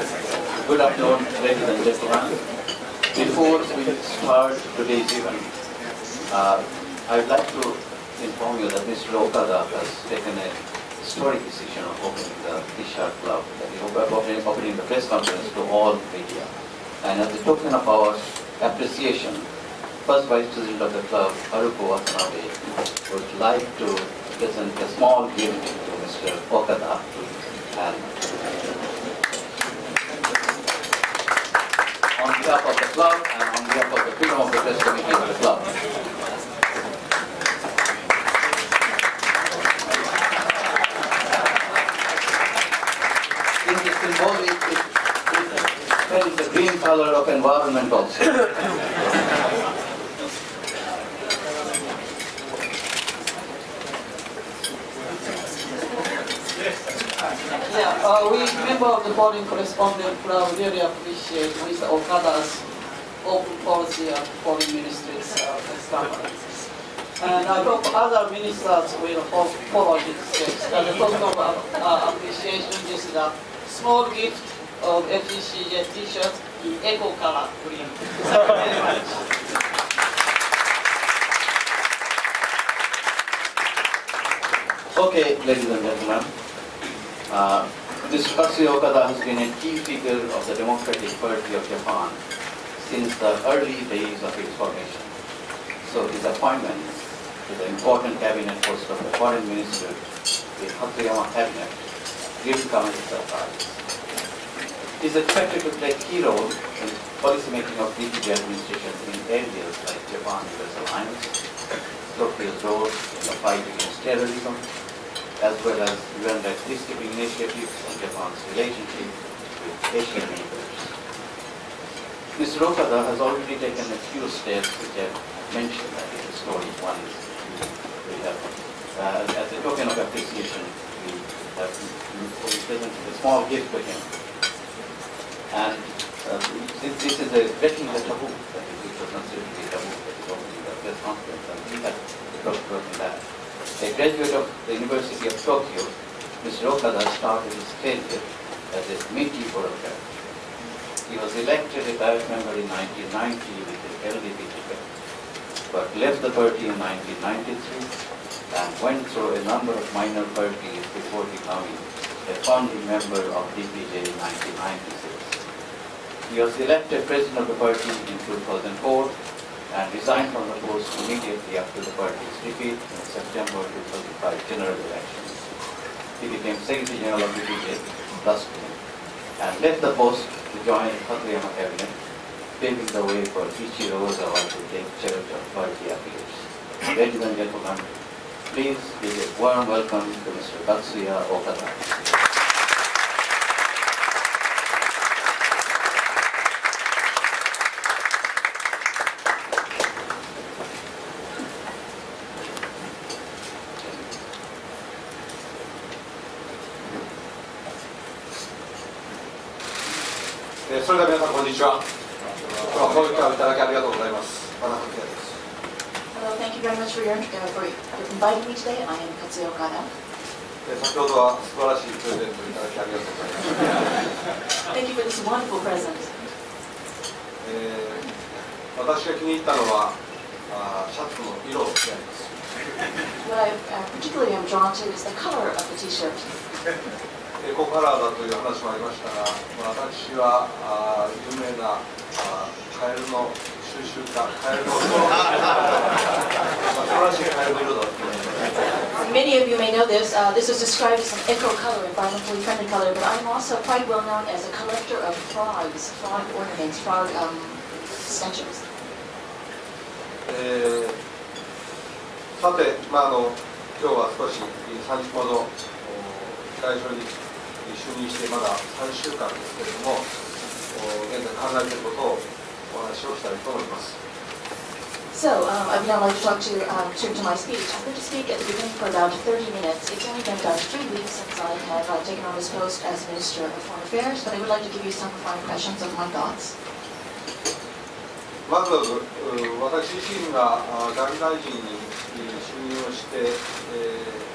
Good afternoon, ladies and gentlemen. Before we start today's event, I would like to inform you that Mr. Okada has taken a historic decision of opening the T-shirt club, opening the press conference to all media. And as a token of our appreciation, First Vice President of the club, Haruko Watanabe, would like to present a small gift to Mr. Okada. And on behalf of the club and on behalf of the Freedom of the Press Committee of the club. In the symbolic, it carries the green color of environment also. We member of the Foreign Correspondent Club really appreciate Mr. Okada's open policy of foreign ministries press conferences. And I hope other ministers will follow his steps. As a token of appreciation, this is a small gift of Fccj T-shirts in eco color green. Thank you very much. Okay, ladies and gentlemen. Mr. Katsuya Okada has been a key figure of the Democratic Party of Japan since the early days of its formation. So his appointment to the important cabinet post of the foreign minister, the Hatsuyama cabinet, didn't come as a surprise. He is expected to play a key role in policymaking of DPG administration in areas like Japan-US alliance, Tokyo's role in the fight against terrorism, as well as UN-led peacekeeping initiatives and Japan's relationship with Asian neighbors. Mr. Okada has already taken a few steps which I mentioned in the story. One is we have, as a token of appreciation, we presented a small gift to him. And this is a breaking the taboo, that is, it was considered to be a taboo, that is opening the press conference, and we had broken that. A graduate of the University of Tokyo, Mr. Okada started his career as a committee bureaucrat. He was elected a direct member in 1990 with his LDP ticket, but left the party in 1993 and went through a number of minor parties before becoming a founding member of DPJ in 1996. He was elected president of the party in 2004 and resigned from the post immediately after the party's defeat in September 2005 general elections. He became Secretary General of DPJ last June and left the post to join the Hatsuyama cabinet, paving the way for Ichiro Ozawa to take charge of party affairs. Ladies and gentlemen, please give a warm welcome to Mr. Katsuya Okada.それでは皆さんこんにちは。今日はご協力いただきありがとうございます。岡田かつやです。Hello, thank you very much for inviting me today. I am Katsuya Okada. 先ほどは素晴らしいプレゼントをいただきありがとうございます。Thank you for this wonderful present. 私が気に入ったのはシャツの色であります。What I particularly am drawn to is the color of the T-shirt. エコカラーだという話もありましたが、私は有名なカエルの収集家、カエルの素晴らしいカエルの色だと思います。Many of you may know this. This is described as an eco color, environmentally friendly color, but I'm also quite well known as a collector of frogs, frog ornaments, frog statues. さて、今日は少し30分ほど外相に就任してまだ3週間ですけれども、現在考えていることをお話をしたいと思います。So, I would now like to turn to my speech. I'm going to speak at the beginning for about 30 minutes. It's only been about 3 weeks since I have taken on this post as Minister of Foreign Affairs, but I would like to give you some of my impressions of my thoughts. まず私自身が外務大臣に就任をして、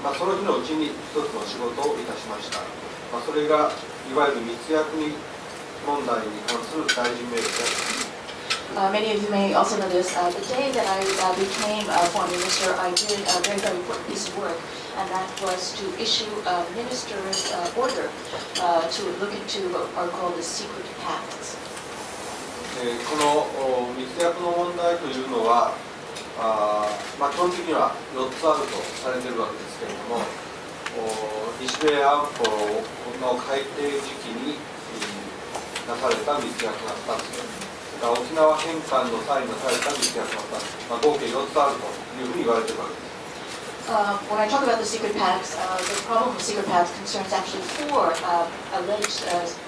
その日のうちに一つの仕事をいたしました。それがいわゆる密約に問題に関する大臣命令であります。Many of you may also know this. The day that I became foreign minister, I did a very, very important piece of work, and that was to issue a minister's order to look into what are called the secret pacts. この密約の問題というのは、基本的には4つあるとされているわけですけれども、日米安保の改定時期になされた密約が2つ。沖縄返還の際になされた密約が2つ、合計4つあるというふうに言われているわけです。When I talk about the secret pacts, the problem with secret pacts concerns actually 4 alleged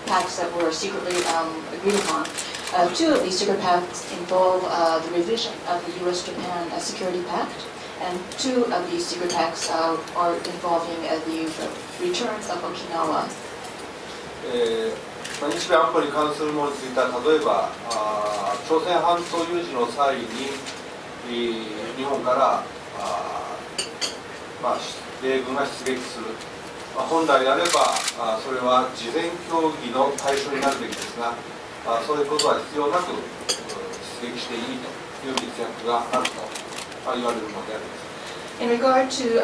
pacts that were secretly agreed upon. 2 of these secret pacts involve the revision of the U.S.-Japan Security Pact, and 2 of these secret pacts are involving the return of Okinawa. 日米安保に関するものについては、例えば朝鮮半島有事の際に日本から米軍が出撃する、本来であればそれは事前協議の対象になるべきですが、そういうことは必要なく出撃していいという密約があると言われるのであります。In regard to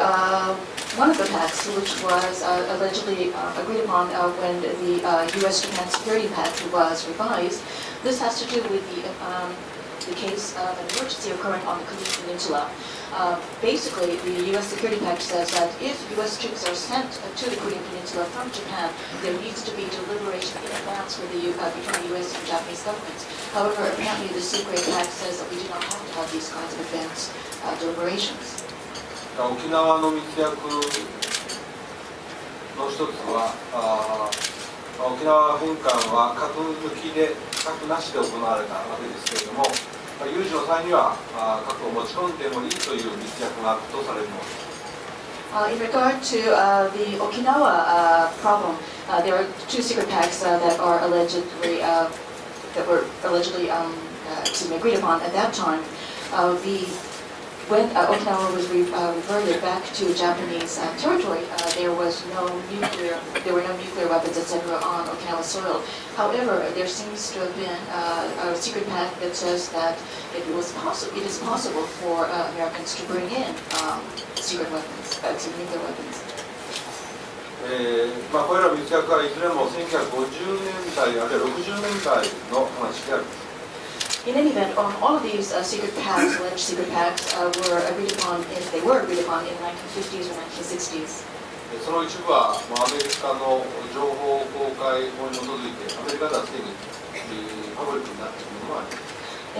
one of the pacts, which was allegedly agreed upon when the U.S.-Japan Security Pact was revised, this has to do with the case of an emergency occurring on the Korean Peninsula. Basically, the U.S. Security Pact says that if U.S. troops are sent to the Korean Peninsula from Japan, there needs to be deliberation in advance with between the U.S. and Japanese governments. However, apparently the Secret Pact says that we do not have to have these kinds of advance deliberations. 沖縄の密約の一つは、沖縄返還は核抜きで、核なしで行われたわけですけれども、有事の際には核を持ち込んでもいいという密約があるとされるものです。In regard to the Okinawa problem, there are 2 secret pacts that were allegedly agreed upon at that time. When Okinawa was reverted back to Japanese territory, there were no nuclear weapons, etc., on Okinawa soil. However, there seems to have been a secret pact that says that it is possible for Americans to bring in secret weapons, nuclear weapons. これら密約はいずれも1950年代あるいは60年代の話であります。In any event, all of these secret pacts, alleged secret pacts, were agreed upon, if they were agreed upon, in the 1950s or 1960s. その一部はアメリカの情報公開法に基づいて、アメリカではすでにパブリックになっているものもあります。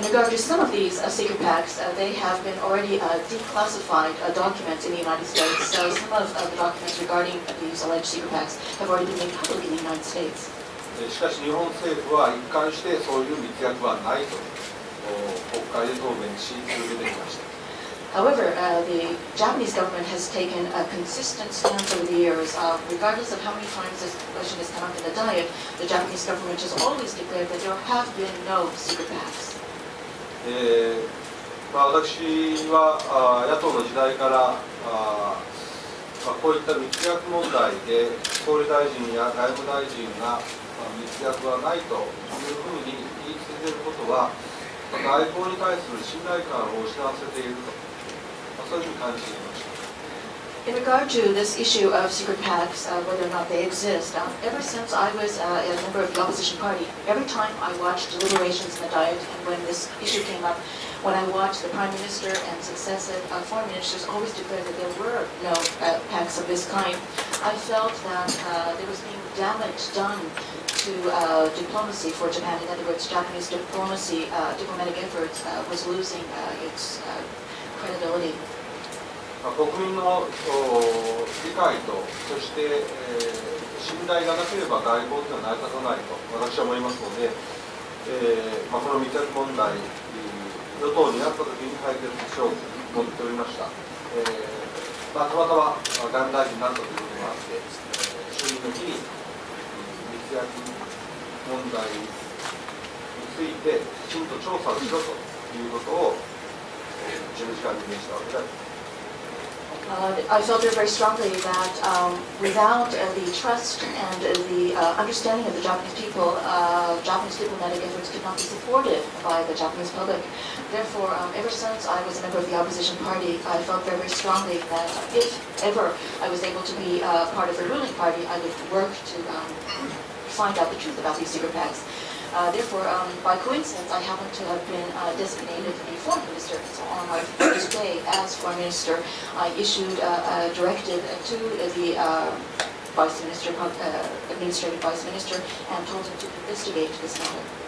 In regard to some of these secret pacts, they have been already declassified documents in the United States. So some of the documents regarding these alleged secret pacts have already been made public in the United States. しかし日本政府は一貫してそういう密約はないと国会で答弁し続けてきました。However, the Japanese government has taken a consistent stance over the years. Regardless of how many times this question has come up in the Diet, the Japanese government has always declared that there have been no secret pacts. 私は野党の時代からこういった密約問題で総理大臣や外務大臣が密約はないというふうに言い続けることは外交に対する信頼感を失わせていると、そういうふうに感じていました。In regard to this issue of secret pacts, whether or not they exist, ever since I was a member of the opposition party, every time I watched deliberations in the Diet, and when this issue came up, when I watched the Prime Minister and successive foreign ministers always declare that there were no pacts of this kind, I felt that there was being damage done to diplomacy for Japan. In other words, Japanese diplomatic efforts was losing its credibility. 国民の理解と、そして、信頼がなければ外交というのは成り立たないと私は思いますので、この密約問題、与党になったときに解決しようと思っておりました。たまたま外務大臣になったということがあって、就任の日に密約問題についてきちんと調査をしろということを事務次官に命じたわけであります。I felt very strongly that without the trust and the understanding of the Japanese people, Japanese diplomatic efforts could not be supported by the Japanese public. Therefore, ever since I was a member of the opposition party, I felt very strongly that if ever I was able to be part of the ruling party, I would work to find out the truth about these secret pacts. Therefore, by coincidence, I happen to have been designated a foreign minister. So on my first day as foreign minister, I issued a directive to the vice minister, administrative vice minister, and told him to investigate this matter.